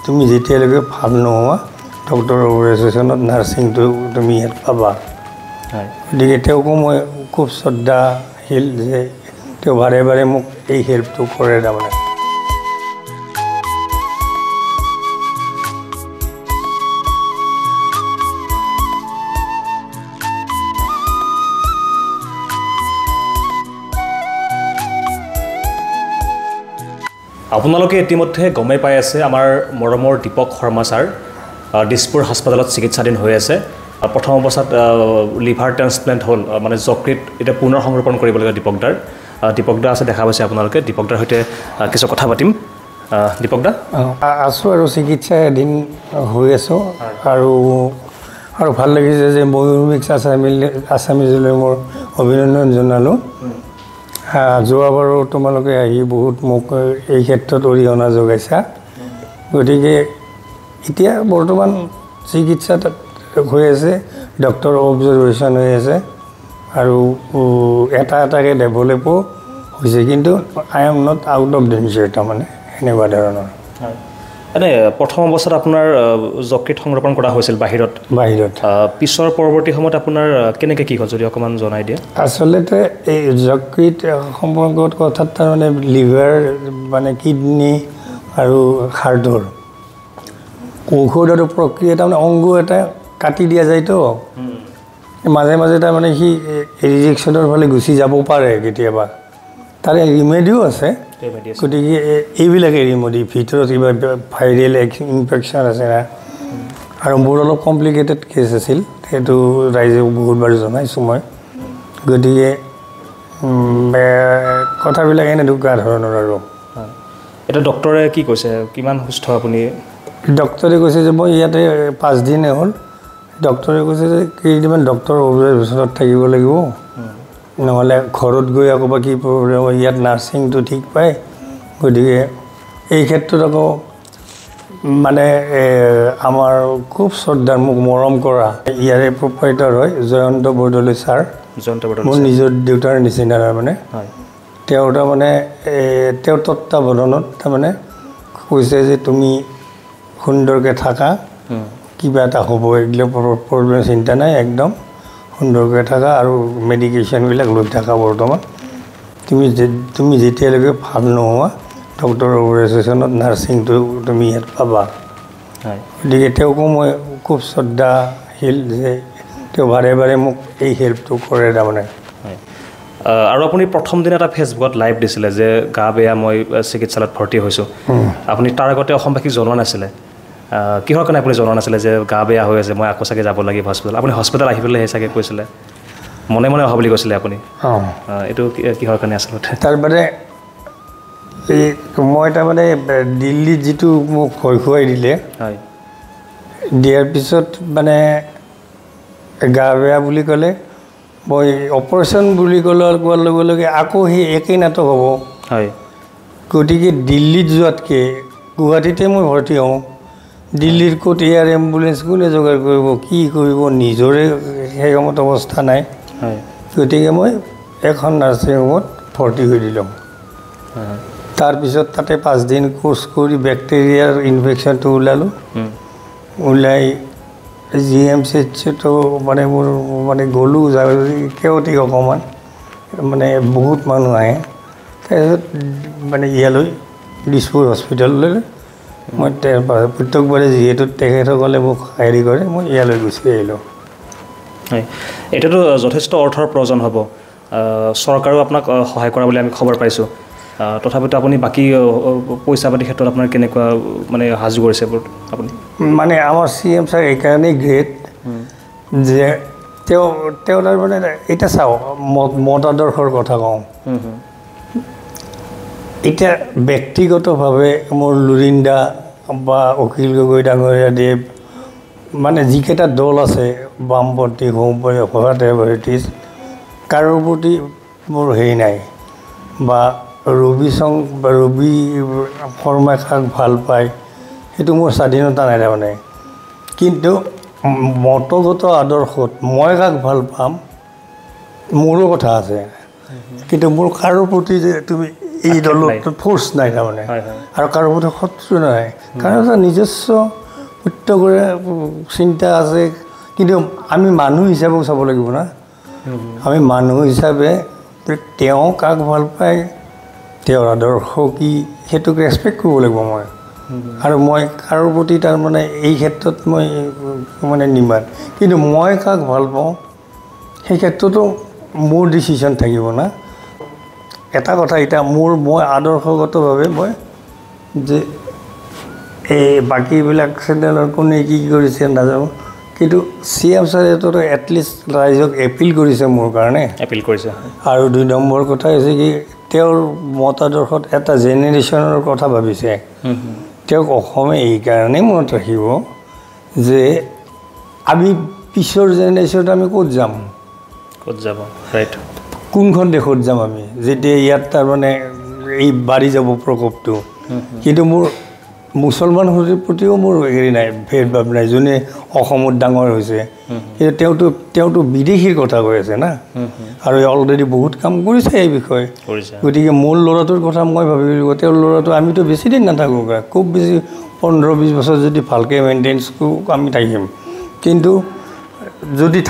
তুমি যেতিয়ালৈকে ভাল নোহোৱা ডক্টৰৰ অপাৰেশ্যনত নাৰ্ছিংটো তুমি ইয়াত পাবা গতিকে তেওঁকো মই খুব শ্ৰদ্ধাশীল যে তেওঁ বাৰে বাৰে মোক এই হেল্পটো কৰে তাৰমানে আপোনালোকে ইতিমধ্যে গমেই পাই আছে আমাৰ মৰমৰ দীপক শৰ্মা ছাৰ দিছপুৰ হাস্পতালত চিকিৎসাধীন হৈ আছে প্ৰথম অৱস্থাত লিভাৰ ট্ৰান্সপ্লেণ্ট হ'ল মানে যকৃত এতিয়া পুনৰ সংৰোপণ কৰিব লাগে দীপকদা আছে দেখা পাইছে আপোনালোকে দীপকদাৰ সৈতে কিছু কথা পাতিম দীপকদা আছোঁ আৰু চিকিৎসা এদিন হৈ আছোঁ আৰু ভাল লাগিছে যে ময়ূৰমিক্স আছামিজলৈ মোৰ অভিনন্দন জনালোঁ যোৱাবাৰো তোমালোকে আহি বহুত মোক এই ক্ষেত্ৰত অৰিহণা যোগাইছা গতিকে এতিয়া বৰ্তমান চিকিৎসা হৈ আছে ডক্টৰ অবজাৰভেশ্যন হৈ আছে আৰু এটাকৈ ডেভেলপো হৈছে কিন্তু I am not out of danger তাৰমানে এনেকুৱা ধৰণৰ এনে প্ৰথম অৱস্থাত আপোনাৰ যকৃত সংৰোপণ কৰা হৈছিল বাহিৰত পিছৰ পৰৱৰ্তী সময়ত আপোনাৰ কেনেকৈ কি হ'ল যদি অকণমান জনাই দিয়ে আচলতে এই যকৃত সম্পৰ্কত কথাত তাৰমানে লিভাৰ মানে কিডনী আৰু হাৰ্টৰ ঔষধ আৰু প্ৰক্ৰিয়া তাৰমানে অংগ এটা কাটি দিয়া যায়তো মাজে মাজে তাৰমানে সি ৰিজেকশ্যনৰ ফালে গুচি যাব পাৰে কেতিয়াবা তাৰে ৰিমেডিও আছে গতিকে এইবিলাকে ৰিমেডি ভিতৰত কিবা ভাইৰেল ইনফেকশ্যন আছে না আৰু মোৰ অলপ কমপ্লিকেটেড কেছ আছিল সেইটো ৰাইজে বহুতবাৰ জনাইছোঁ মই গতিকে কথাবিলাক এনেকুৱা ধৰণৰ আৰু এতিয়া ডক্টৰে কি কৈছে কিমান সুস্থ আপুনি ডক্টৰে কৈছে যে মই ইয়াতে 5 দিনে হ'ল ডক্টৰে কৈছে যে কেইদিনমান ডক্টৰ অবজাৰভেশ্যনত থাকিব লাগিব নহ'লে ঘৰত গৈ আকৌ বা কি প্ৰব্লেম ইয়াত নাৰ্ছিংটো ঠিক পায় গতিকে এই ক্ষেত্ৰত আকৌ মানে আমাৰ খুব শ্ৰদ্ধাৰ মোক মৰম কৰা ইয়াৰে প্ৰপাইটাৰ হয় জয়ন্ত বৰদলৈ ছাৰ মোৰ নিজৰ দেউতাৰ নিচিনা তাৰমানে তেওঁ তাৰমানে তেওঁৰ তত্ত্বাৱধানত তাৰমানে কৈছে যে তুমি সুন্দৰকৈ থাকা কিবা এটা হ'ব এইবিলাক প্ৰব্লেম চিন্তা নাই একদম সুন্দৰকৈ থাকা আৰু মেডিকেশ্যনবিলাক লৈ থাকা বৰ্তমান তুমি যেতিয়ালৈকে ভাল নোহোৱা ডক্টৰৰ অপাৰেশ্যনত নাৰ্ছিংটো তুমি ইয়াত পাবা গতিকে তেওঁকো মই খুব শ্ৰদ্ধাশীল যে তেওঁ বাৰে বাৰে মোক এই হেল্পটো কৰে তাৰমানে আৰু আপুনি প্ৰথম দিনা এটা ফেচবুকত লাইভ দিছিলে যে গা বেয়া মই চিকিৎসালয়ত ভৰ্তি হৈছোঁ আপুনি তাৰ আগতে অসমবাসীক জনোৱা নাছিলে কিহৰ কাৰণে আপুনি জনোৱা নাছিলে যে গা বেয়া হৈ আছে মই আকৌ চাগে যাব লাগিব হস্পিটেল আপুনি হস্পিটেল আহি পেলাই চাগে কৈছিলে মনে মনে অহা বুলি কৈছিলে আপুনি এইটো কিহৰ কাৰণে আচলতে তাৰবাবে এই মই তাৰমানে দিল্লীত যিটো মোক ভয় খুৱাই দিলে দিয়াৰ পিছত মানে গা বেয়া বুলি ক'লে মই অপাৰেশ্যন বুলি কোৱাৰ লগে লগে আকৌ সেই একেই নাটক হ'ব গতিকে দিল্লীত যোৱাতকৈ গুৱাহাটীতে মই ভৰ্তি হওঁ দিল্লীৰ ক'ত এয়াৰ এম্বুলেঞ্চ কোনে যোগাৰ কৰিব কি কৰিব নিজৰে সেই সময়ত অৱস্থা নাই গতিকে মই এখন নাৰ্ছিং হোমত ভৰ্তি হৈ দিলোঁ তাৰপিছত তাতে 5 দিন কোৰ্চ কৰি বেক্টেৰিয়াৰ ইনফেকশ্যনটো ওলালোঁ ওলাই GMCHতো মানে মোৰ মানে গ'লোঁ কেওটিক অকণমান মানে বহুত মানুহ আহে তাৰপিছত মানে ইয়ালৈ দিছপুৰ হস্পিটেললৈ মই প্ৰত্যেকবাৰে যিহেতু তেখেতসকলে মোক হেৰি কৰে মই ইয়ালৈ গুচি আহিলোঁ এতিয়াতো যথেষ্ট অৰ্থৰ প্ৰয়োজন হ'ব চৰকাৰেও আপোনাক সহায় কৰা বুলি আমি খবৰ পাইছোঁ তথাপিতো আপুনি বাকী পইচা পাতিৰ ক্ষেত্ৰত আপোনাৰ কেনেকুৱা মানে সাজু কৰিছে আপুনি মানে আমাৰ CM ছাৰ এইকাৰণেই গ্ৰেট যে তেওঁ তাৰমানে এতিয়া চাওক মতাদৰ্শৰ কথা কওঁ এতিয়া ব্যক্তিগতভাৱে মোৰ লুৰিন্দা বা অখিল গগৈ ডাঙৰীয়া দেৱ মানে যিকেইটা দল আছে বামপন্থী হোৱাটেভাৰ কাৰোৰ প্ৰতি মোৰ হেৰি নাই বা ৰবি শৰ্মাই কাক ভাল পায় সেইটো মোৰ স্বাধীনতা নাই তাৰমানে কিন্তু মতগত আদৰ্শত মই কাক ভাল পাম মোৰো কথা আছে কিন্তু মোৰ কাৰোৰ প্ৰতি যে তুমি এই দলত ফ'ৰ্চ নাই তাৰমানে আৰু কাৰো প্ৰতি শত্ৰু নাই কাৰণ এটা নিজস্ব সত্য কৰে চিন্তা আছে কিন্তু আমি মানুহ হিচাপেও চাব লাগিব না আমি মানুহ হিচাপে তেওঁ কাক ভাল পায় তেওঁৰ আদৰ্শ কি সেইটোক ৰেচপেক্ট কৰিব লাগিব মই আৰু মই কাৰো প্ৰতি তাৰমানে এই ক্ষেত্ৰত মই মানে নিমাত কিন্তু মই কাক ভাল পাওঁ সেই ক্ষেত্ৰতো মোৰ ডিচিশ্যন থাকিব না এটা কথা এতিয়া মই আদৰ্শগতভাৱে মই যে এই বাকীবিলাক চেনেলৰ কোনে কি কৰিছে নাজানো কিন্তু CM ছাৰেতো এটলিষ্ট ৰাইজক এপিল কৰিছে মোৰ কাৰণে এপিল কৰিছে আৰু 2 নম্বৰ কথা হৈছে কি তেওঁৰ মতাদৰ্শত এটা জেনেৰেশ্যনৰ কথা ভাবিছে তেওঁক অসমে এইকাৰণেই মনত ৰাখিব যে আমি পিছৰ জেনেৰেশ্যনত আমি ক'ত যাব ৰাইট কোনখন দেশত যাম আমি যেতিয়া ইয়াত তাৰমানে এই বাঢ়ি যাব প্ৰকোপটো কিন্তু মোৰ মুছলমান প্ৰতিও মোৰ হেৰি নাই ভেদভাৱ নাই যোনে অসমত ডাঙৰ হৈছে কিন্তু তেওঁতো বিদেশীৰ কথা কৈ আছে না আৰু অলৰেডি বহুত কাম কৰিছে এই বিষয়ে গতিকে মোৰ ল'ৰাটোৰ কথা মই ভাবিলোঁ তেওঁৰ ল'ৰাটো আমিতো বেছি দিন নাথাকোঁ খুব বেছি 15-20 বছৰ যদি ভালকৈ মেইনটেনেঞ্চ কৰোঁ আমি থাকিম কিন্তু যদি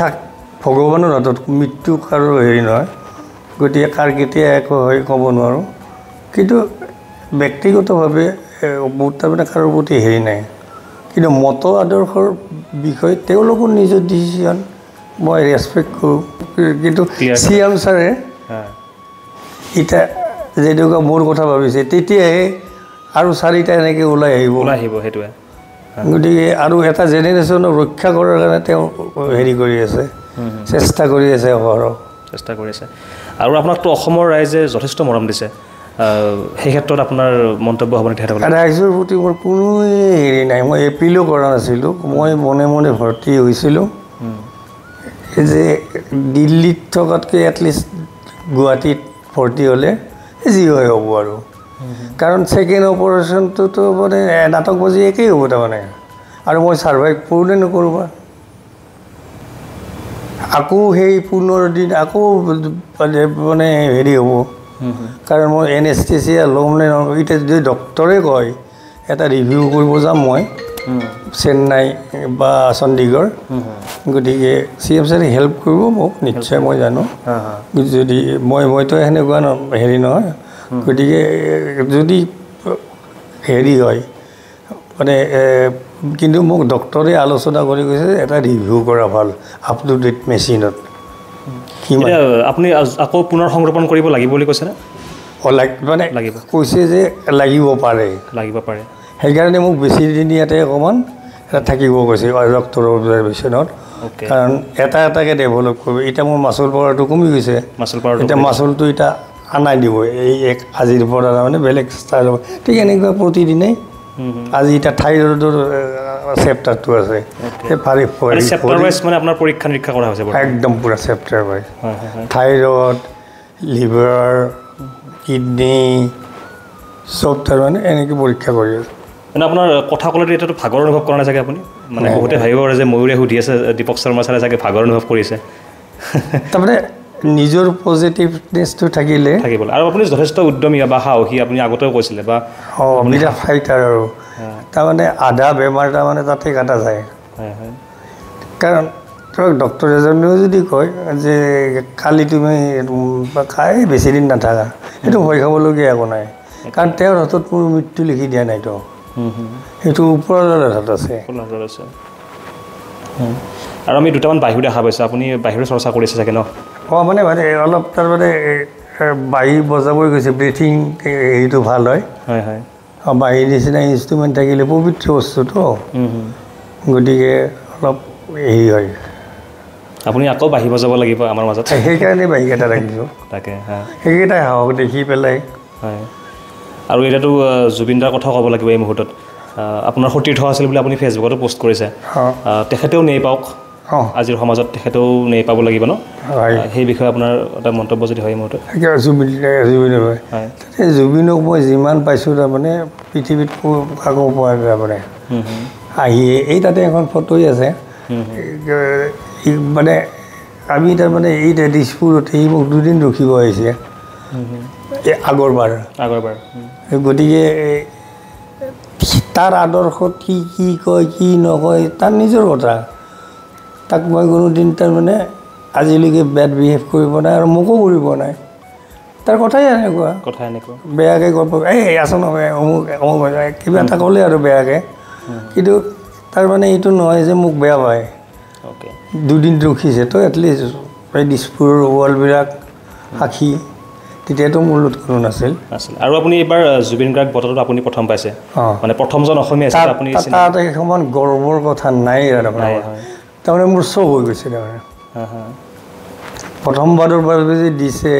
ভগৱানৰ হাতত মৃত্যু কাৰো হেৰি নহয় গতিকে কাৰ কেতিয়া একো হয় ক'ব নোৱাৰোঁ কিন্তু ব্যক্তিগতভাৱে বহুত তাৰমানে কাৰো প্ৰতি হেৰি নাই কিন্তু মত আদৰ্শৰ বিষয়ে তেওঁলোকৰ নিজৰ ডিচিশ্যন মই ৰেচপেক্ট কৰোঁ কিন্তু CM ছাৰে এতিয়া যেনেকুৱা মোৰ কথা ভাবিছে তেতিয়াহে আৰু 4টা এনেকৈ ওলাই আহিব সেইটোৱে গতিকে আৰু এটা জেনেৰেশ্যনক ৰক্ষা কৰাৰ কাৰণে তেওঁ হেৰি কৰি আছে চেষ্টা কৰি আছে আৰু আপোনাকতো অসমৰ ৰাইজে যথেষ্ট মৰম দিছে সেই ক্ষেত্ৰত আপোনাৰ মন্তব্য হ'ব নেকি ৰাইজৰ প্ৰতি মোৰ কোনো হেৰি নাই মই এপিলো কৰা নাছিলোঁ মই মনে মনে ভৰ্তি হৈছিলোঁ যে দিল্লীত থকাতকৈ এটলিষ্ট গুৱাহাটীত ভৰ্তি হ'লে যি হয় হ'ব আৰু কাৰণ ছেকেণ্ড অপাৰেশ্যনটোতো মানে নাটকবাজি একেই হ'ব তাৰমানে আৰু মই ছাৰ্ভাইভ কৰোঁ নে নকৰোঁ বা আকৌ সেই 15 দিন আকৌ মানে হেৰি হ'ব কাৰণ মই এনেস্থেচিয়া ল'ম নে নল'ম এতিয়া যদি ডক্টৰে কয় এটা ৰিভিউ কৰিব যাম মই চেন্নাই বা চণ্ডীগড় গতিকে CM ছাৰে হেল্প কৰিব মোক নিশ্চয় মই জানো যদি মইতো সেনেকুৱা হেৰি নহয় গতিকে যদি হেৰি হয় মানে কিন্তু মোক ডক্টৰে আলোচনা কৰি কৈছে এটা ৰিভিউ কৰা ভাল আপ টু ডেট মেচিনত আপুনি আকৌ পুনৰ সংৰোপণ কৰিব লাগিব বুলি কৈছেনে মানে কৈছে যে লাগিব পাৰে সেইকাৰণে মোক বেছি দিন ইয়াতে অকণমান থাকিব কৈছে ডক্টৰৰ অবজাৰভেশ্যনত কাৰণ এটাকৈ ডেভেলপ কৰিব এতিয়া মোৰ মাচুল পাৱাৰটো কমি গৈছে এতিয়া মাচুলটো এতিয়া আনাই দিব এই আজিৰ পৰা তাৰমানে বেলেগ ষ্টাইল হ'ব ঠিক এনেকুৱা প্ৰতিদিনেই আজি এতিয়া থাইৰয়ডৰ চেপ্টাৰটো আছে পৰীক্ষা নিৰীক্ষা কৰা হৈছে একদম পূৰা chapter wise thyroid liver kidney চব তাৰমানে এনেকৈ পৰীক্ষা কৰি আছে মানে আপোনাৰ কথা ক'লেতো এতিয়াতো ভাগৰ অনুভৱ কৰা নাই চাগে আপুনি মানে বহুতে ভাবিব পাৰে যে ময়ূৰে সুধি আছে দীপক শৰ্মা ছাৰে চাগে ভাগৰ অনুভৱ কৰিছে তাৰমানে নিজৰ পজিটিভনেছটো থাকিলে আৰু আপুনি যথেষ্ট উদ্যমী বা সাহসী আপুনি আগতেও কৈছিলে বা বিৰাট ফাইটাৰ আৰু তাৰমানে আধা বেমাৰ তাৰমানে তাতে কাটা যায় কাৰণ ধৰক ডক্টৰ এজনেও যদি কয় যে কালি তুমি খাই বেছি দিন নাথাকা সেইটো ভয় খাবলগীয়া একো নাই কাৰণ তেওঁৰ হাতত মোৰ মৃত্যু লিখি দিয়া নাইতো সেইটো ওপৰৰ হাতত আছে আৰু আমি দুটামান বাহিৰ দেখা পাইছোঁ আপুনি বাহিৰৰ চৰ্চা কৰিছে চাগে ন মানে অলপ তাৰমানে বাহিৰ বজাবই গৈছে ব্ৰিথিং হেৰিটো ভাল হয় বাহিৰ নিচিনা ইনষ্ট্ৰুমেণ্ট থাকিলে পবিত্ৰ বস্তুটো গতিকে অলপ হেৰি হয় আপুনি আকৌ বাঢ়ি বজাব লাগিব আমাৰ মাজত সেইকাৰণে বাহিৰকেইটা ৰাখিছোঁ তাকে সেইকেইটাই সাহস দেখি পেলাই হয় আৰু এতিয়াতো জুবিনদাৰ কথা ক'ব লাগিব এই মুহূৰ্তত আপোনাৰ সতীৰ্থ আছিল বুলি আপুনি ফেচবুকতো পোষ্ট কৰিছে তেখেতেও নেই পাওক আজিৰ সমাজত তেখেতেও নেই পাব লাগিব ন সেই বিষয়ে আপোনাৰ এটা মন্তব্য যদি হয় মুহূৰ্তত জুবিনক মই যিমান পাইছোঁ তাৰমানে পৃথিৱীত কাকো পোৱা তাৰমানে আহিয়ে এই তাতে এখন ফটোই আছে মানে আমি তাৰমানে এই দিছপুৰত সি মোক 2 দিন ৰখিব আহিছে এই আগৰবাৰ গতিকে তাৰ আদৰ্শত কি কয় কি নকয় তাৰ নিজৰ কথা তাক মই কোনোদিন তাৰমানে আজিলৈকে বেড বিহেভ কৰিব নাই আৰু মোকো কৰিব নাই তাৰ কথাই এনেকুৱা বেয়াকৈ গল্প এই আছ নহয় অমুক অমুক কিবা এটা ক'লে আৰু বেয়াকৈ কিন্তু তাৰমানে এইটো নহয় যে মোক বেয়া পায় দুদিন ৰখিছে তো এটলিষ্ট এই দিছপুৰৰ ৱালবিলাক সাক্ষী তেতিয়াতো মোৰ লগত কোনো নাছিল আৰু আপুনি এইবাৰ জুবিন গাৰ্গ বঁটাটো আপুনি প্ৰথম পাইছে মানে প্ৰথমজন অসমীয়া আছিল আপুনি তাত সমান গৰ্বৰ কথা নাই তাৰমানে মোৰ চব হৈ গৈছে তাৰমানে প্ৰথমবাৰৰ বাবে যে দিছে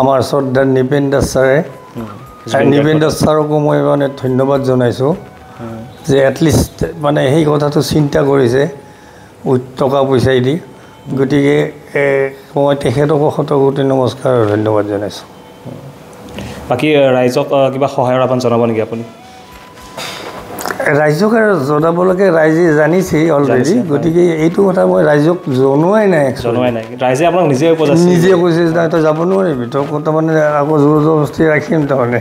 আমাৰ শ্ৰদ্ধাৰ নিপেন দাস ছাৰে নিপেন দাস ছাৰকো মই মানে ধন্যবাদ জনাইছোঁ যে এটলিষ্ট মানে সেই কথাটো চিন্তা কৰিছে টকা পইচাই দি গতিকে মই তেখেতকো শতকোটি নমস্কাৰ আৰু ধন্যবাদ জনাইছোঁ বাকী ৰাইজক কিবা সহায়ৰ আহ্বান জনাব নেকি আপুনি ৰাইজক আৰু জনাব লাগে ৰাইজে জানিছেই অলৰেডি গতিকে এইটো কথা মই ৰাইজক জনোৱাই নাই ৰাইজে আপোনাক নিজে কৈছে যে তই যাব নোৱাৰিবি তই তাৰমানে আকৌ জোৰ জবৰদস্তি ৰাখিম তাৰমানে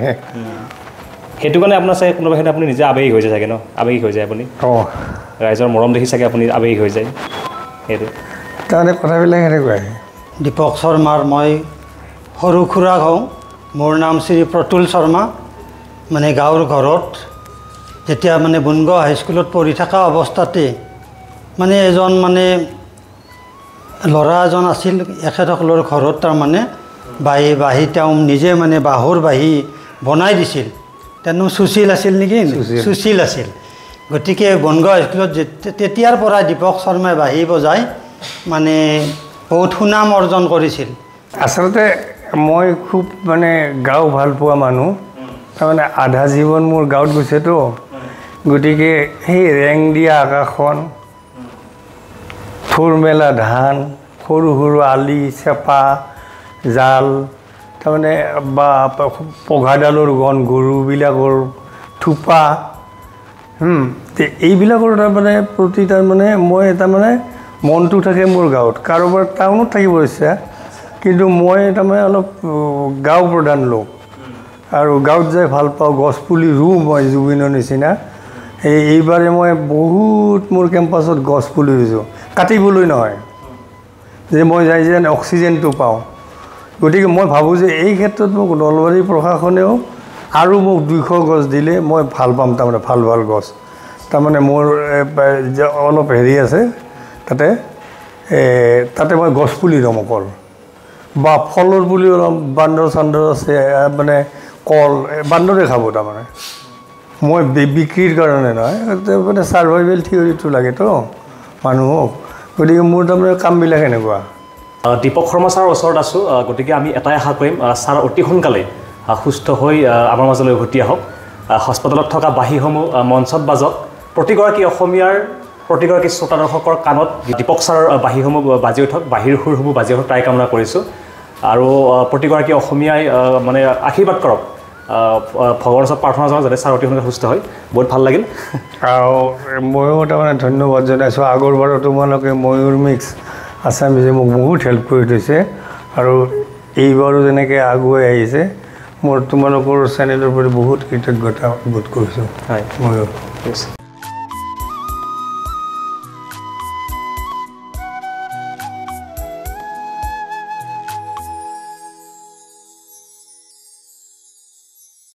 সেইটো কাৰণে আপোনাৰ চাগে কোনোবাখিনি আপুনি নিজে আৱেগিক হৈ যায় চাগে ন আৱেগিক হৈ যায় আপুনি ৰাইজৰ মৰম দেখি চাগে আপুনি আৱেগিক হৈ যায় সেইটো তাৰমানে কথাবিলাক সেনেকুৱাই দীপক শৰ্মাৰ মই সৰু খুৰাক হওঁ মোৰ নাম শ্ৰী প্ৰতুল শৰ্মা মানে গাঁৱৰ ঘৰত যেতিয়া মানে বনগাঁও হাইস্কুলত পঢ়ি থকা অৱস্থাতে মানে এজন মানে ল'ৰা এজন আছিল এখেতসকলৰ ঘৰত তাৰমানে বাঁহী তেওঁ নিজে মানে বাঁহৰ বাঁহী বনাই দিছিল তেওঁ সুশীল আছিল নেকি সুশীল আছিল গতিকে বনগাঁও হাইস্কুলত তেতিয়াৰ পৰা দীপক শৰ্মাই বাঁহী বজাই মানে বহুত সুনাম অৰ্জন কৰিছিল আচলতে মই খুব মানে গাঁও ভাল পোৱা মানুহ তাৰমানে আধা জীৱন মোৰ গাঁৱত গৈছেতো গতিকে সেই ৰেং দিয়া আকাশখন থোৰ মেলা ধান সৰু সৰু আলি চেপা জাল তাৰমানে বা পঘাডালৰ গণ গৰুবিলাকৰ থোপা এইবিলাকৰ তাৰমানে প্ৰতি তাৰমানে মই তাৰমানে মনটো থাকে মোৰ গাঁৱত কাৰোবাৰ টাউনত থাকিব ইচ্ছা কিন্তু মই তাৰমানে অলপ গাঁও প্ৰধান লোক আৰু গাঁৱত যাই ভাল পাওঁ গছপুলি ৰুওঁ মই জুবিনৰ নিচিনা এইবাৰে মই বহুত মোৰ কেম্পাছত গছপুলি ৰুইছোঁ কাটিবলৈ নহয় যে মই যাই যেন অক্সিজেনটো পাওঁ গতিকে মই ভাবোঁ যে এই ক্ষেত্ৰত মোক নলবাৰী প্ৰশাসনেও আৰু মোক 200 গছ দিলে মই ভাল পাম তাৰমানে ভাল গছ তাৰমানে মোৰ অলপ হেৰি আছে তাতে মই গছপুলি ৰুম অকল বা ফলৰ পুলি ৰুম বান্দৰ চান্দৰ আছে মানে কল বান্দৰে খাব তাৰমানে মই বিক্ৰীৰ কাৰণে নহয় মানে ছাৰ্ভাইভেল থিয়ৰিটো লাগেতো মানুহক গতিকে মোৰ তাৰমানে কামবিলাক এনেকুৱা দীপক শৰ্মা ছাৰৰ ওচৰত আছোঁ গতিকে আমি এটাই আশা কৰিম ছাৰ অতি সোনকালে সুস্থ হৈ আমাৰ মাজলৈ উভতি আহক হস্পিটেলত থকা বাঁহীসমূহ মঞ্চত বাজক প্ৰতিগৰাকী অসমীয়াৰ প্ৰতিগৰাকী শ্ৰোতা দৰ্শকৰ কাণত দীপক ছাৰৰ বাঁহীসমূহ বাজি উঠক বাঁহীৰ সুৰসমূহ বাজি উঠক তাই কামনা কৰিছোঁ আৰু প্ৰতিগৰাকী অসমীয়াই মানে আশীৰ্বাদ কৰক ভগৱানৰ ওচৰত প্ৰাৰ্থনা জনাওঁ যাতে ছাৰ অতি সোনকালে সুস্থ হয় বহুত ভাল লাগিল আৰু ময়ো তাৰমানে ধন্যবাদ জনাইছোঁ আগৰবাৰো তোমালোকে ময়ূৰ মিক্স আছামিজে মোক বহুত হেল্প কৰি থৈছে আৰু এইবাৰো যেনেকৈ আগুৱাই আহিছে মোৰ তোমালোকৰ চেনেলৰ প্ৰতি বহুত কৃতজ্ঞতা বোধ কৰিছোঁ হয় ময়ো